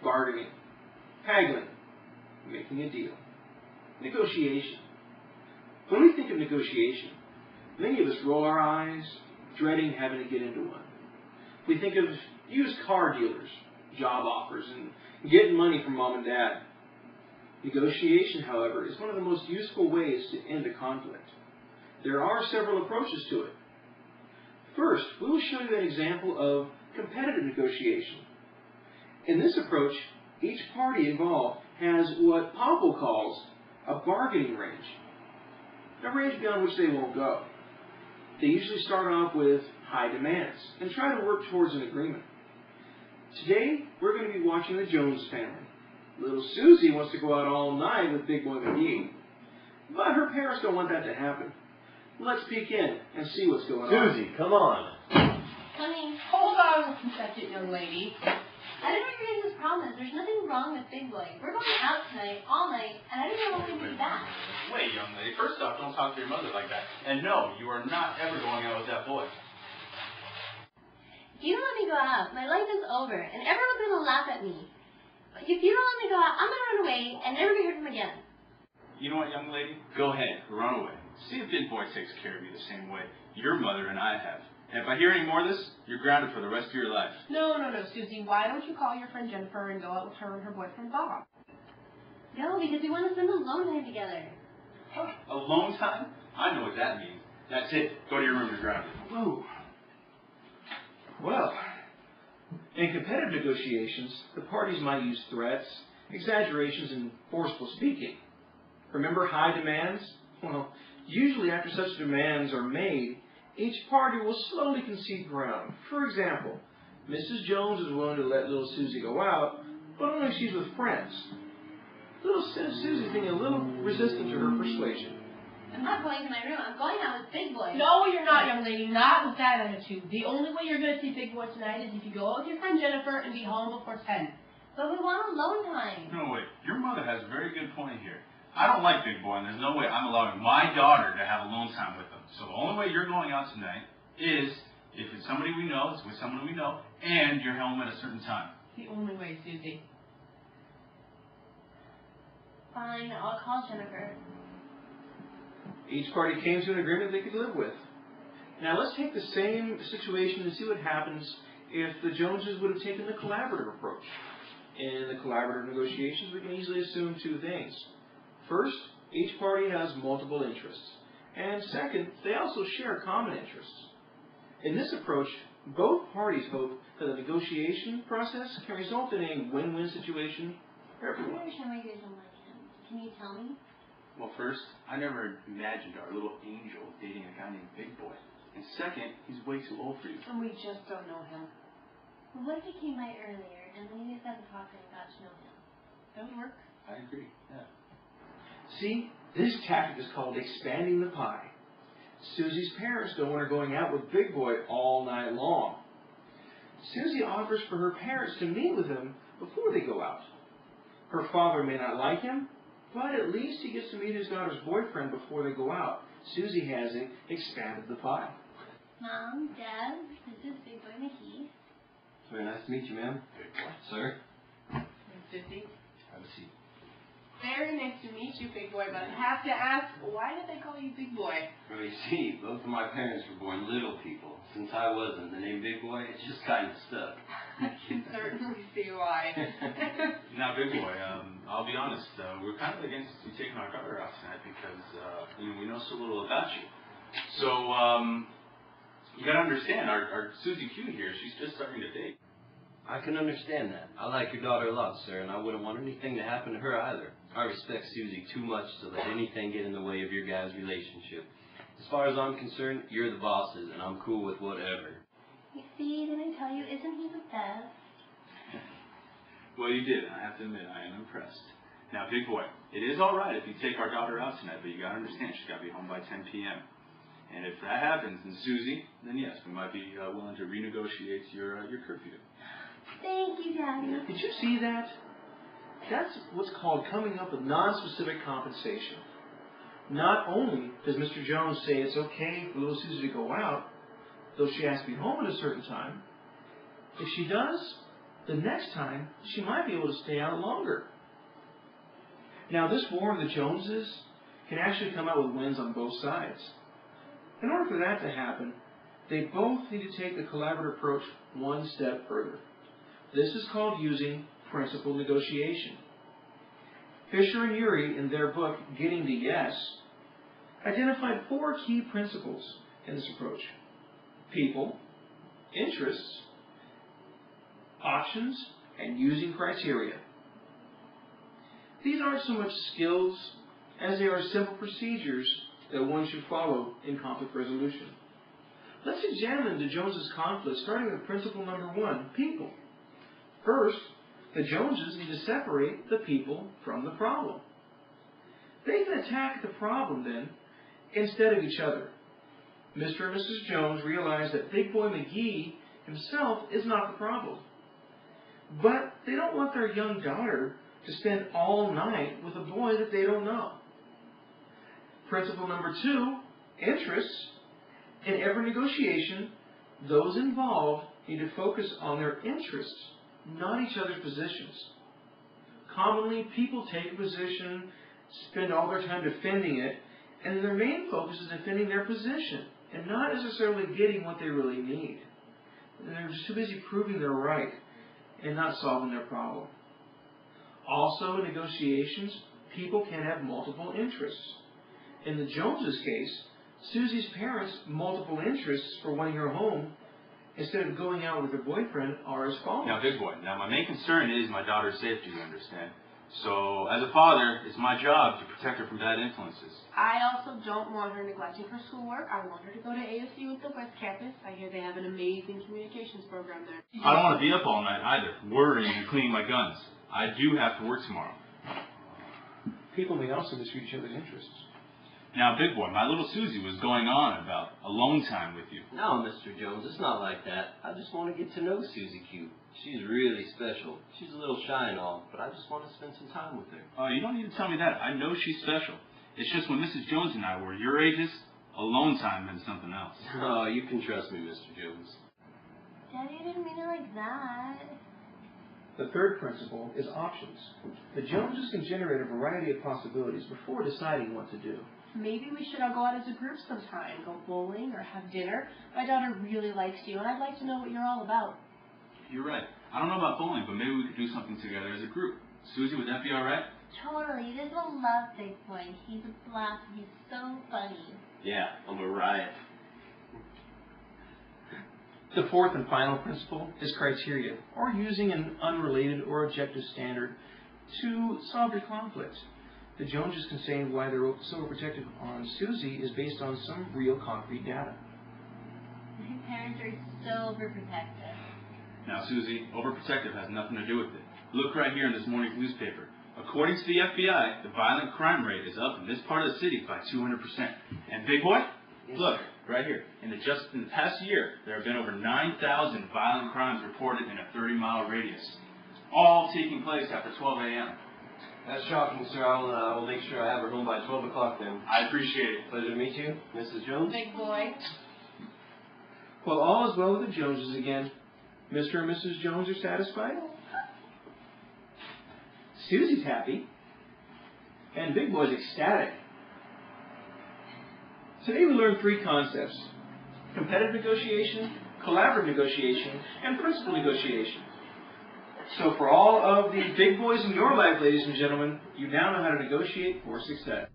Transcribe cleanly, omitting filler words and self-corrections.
bargaining, haggling, making a deal. Negotiation. When we think of negotiation, many of us roll our eyes, dreading having to get into one. We think of used car dealers, job offers, and getting money from mom and dad. Negotiation, however, is one of the most useful ways to end a conflict. There are several approaches to it. First, we will show you an example of competitive negotiation. In this approach, each party involved has what Popple calls a bargaining range, a range beyond which they won't go. They usually start off with high demands and try to work towards an agreement. Today, we're going to be watching the Jones family. Little Susie wants to go out all night with Big Boy McGee, but her parents don't want that to happen. Let's peek in and see what's going on. Susie, come on. Honey. Hold on a second, young lady. I don't know your guys' promise. There's nothing wrong with Big Boy. We're going out tonight, all night, and I don't know when we're going to be back. Wait, young lady. First off, don't talk to your mother like that. And no, you are not ever going out with that boy. If you don't let me go out, my life is over, and everyone's going to laugh at me. But if you don't let me go out, I'm going to run away and never be heard from again. You know what, young lady? Go ahead. Run away. See if Big Boy takes care of you the same way your mother and I have. And if I hear any more of this, you're grounded for the rest of your life. No, Susie. Why don't you call your friend Jennifer and go out with her and her boyfriend Bob? No, because we want to spend alone time together. Huh. Alone time? I know what that means. That's it. Go to your room, you're grounded. Whoa. Well, in competitive negotiations, the parties might use threats, exaggerations, and forceful speaking. Remember high demands? Well, usually after such demands are made, each party will slowly concede ground. For example, Mrs. Jones is willing to let little Susie go out, but only if she's with friends. Little Susie's being a little resistant to her persuasion. I'm not going to my room. I'm going out with Big Boy. No, you're not, young lady. Not with that attitude. The only way you're going to see Big Boy tonight is if you go out with your friend Jennifer and be home before 10. But we want alone time. No, wait. Your mother has a very good point here. I don't like Big Boy, and there's no way I'm allowing my daughter to have alone time with him. So the only way you're going out tonight is if it's somebody we know, it's with someone we know, and you're home at a certain time. The only way, Susie. Fine, I'll call Jennifer. Each party came to an agreement they could live with. Now let's take the same situation and see what happens if the Joneses would have taken the collaborative approach. In the collaborative negotiations, we can easily assume two things. First, each party has multiple interests. And second, they also share common interests. In this approach, both parties hope that the negotiation process can result in a win-win situation for I don't everyone. understand why you guys don't like him. Can you tell me? Well, first, I never imagined our little angel dating a guy named Big Boy. And second, he's way too old for you. And we just don't know him. Well, what if he came by earlier, and then you guys got to talk and got to know him? That would work. I agree, yeah. See, this tactic is called expanding the pie. Susie's parents don't want her going out with Big Boy all night long. Susie offers for her parents to meet with him before they go out. Her father may not like him, but at least he gets to meet his daughter's boyfriend before they go out. Susie has expanded the pie. Mom, Dad, this is Big Boy McGee. Very nice to meet you, ma'am. Big Boy. Sir. And Susie. Have a seat. Very nice to meet you, Big Boy, but I have to ask, why did they call you Big Boy? Well, you see, both of my parents were born little people. Since I wasn't, the name Big Boy, it just kind of stuck. I can certainly see why. Now, Big Boy, I'll be honest, we're kind of against you taking our daughter out tonight because we know so little about you. So, you gotta understand, our Susie Q here, she's just starting to date. I can understand that. I like your daughter a lot, sir, and I wouldn't want anything to happen to her either. I respect Susie too much to let anything get in the way of your guys' relationship. As far as I'm concerned, you're the bosses, and I'm cool with whatever. You see, didn't I tell you, isn't he the best? Well, you did, and I have to admit, I am impressed. Now, Big Boy, it is all right if you take our daughter out tonight, but you gotta understand, she's gotta be home by 10 p.m. And if that happens, and Susie, then yes, we might be willing to renegotiate your curfew. Thank you, Daddy. Did you see that? That's what's called coming up with non-specific compensation. Not only does Mr. Jones say it's okay for little Susie to go out, though she has to be home at a certain time, if she does, the next time she might be able to stay out longer. Now, this war of the Joneses can actually come out with wins on both sides. In order for that to happen, they both need to take the collaborative approach one step further. This is called using principled negotiation. Fisher and Urey, in their book, Getting to Yes, identified 4 key principles in this approach: people, interests, options, and using criteria. These aren't so much skills as they are simple procedures that one should follow in conflict resolution. Let's examine the Joneses' conflict, starting with principle number 1, people. First, the Joneses need to separate the people from the problem. They can attack the problem, then, instead of each other. Mr. and Mrs. Jones realize that Big Boy McGee himself is not the problem. But they don't want their young daughter to spend all night with a boy that they don't know. Principle number 2, interests. In every negotiation, those involved need to focus on their interests, not each other's positions. Commonly, people take a position, spend all their time defending it, and their main focus is defending their position and not necessarily getting what they really need. And they're just too busy proving they're right and not solving their problem. Also, in negotiations, people can have multiple interests. In the Joneses' case, Susie's parents' multiple interests for wanting her home instead of going out with her boyfriend are as follows. Now, Big Boy, my main concern is my daughter's safety, you understand? So, as a father, it's my job to protect her from bad influences. I also don't want her neglecting her schoolwork. I want her to go to ASU at the West Campus. I hear they have an amazing communications program there. I don't want to be up all night either, worrying and cleaning my guns. I do have to work tomorrow. People may also mistreat each other's interests. Now, Big Boy, my little Susie was going on about alone time with you. No, Mr. Jones, it's not like that. I just want to get to know Susie Q. She's really special. She's a little shy and all, but I just want to spend some time with her. Oh, you don't need to tell me that. I know she's special. It's just when Mrs. Jones and I were your ages, alone time meant something else. Oh, you can trust me, Mr. Jones. Daddy didn't mean it like that. The third principle is options. The Joneses can generate a variety of possibilities before deciding what to do. Maybe we should all go out as a group sometime, go bowling or have dinner. My daughter really likes you, and I'd like to know what you're all about. You're right. I don't know about bowling, but maybe we could do something together as a group. Susie, would that be all right? Totally. This will love Big Boy. He's a blast. He's so funny. Yeah, I'm a riot. The fourth and final principle is criteria, or using an unrelated or objective standard to solve your conflict. The Joneses can say why they're so overprotective on Susie is based on some real concrete data. My parents are so overprotective. Now, Susie, overprotective has nothing to do with it. Look right here in this morning's newspaper. According to the FBI, the violent crime rate is up in this part of the city by 200%. And Big Boy, look, right here. In the past year, there have been over 9,000 violent crimes reported in a 30-mile radius, all taking place after 12 a.m. That's shocking, sir. I will make sure I have her home by 12 o'clock then. I appreciate it. Pleasure to meet you, Mrs. Jones. Big Boy. Well, all is well with the Joneses again. Mr. and Mrs. Jones are satisfied. Susie's happy. And Big Boy's ecstatic. Today we learned 3 concepts: competitive negotiation, collaborative negotiation, and principal negotiation. So for all of the big boys in your life, ladies and gentlemen, you now know how to negotiate for success.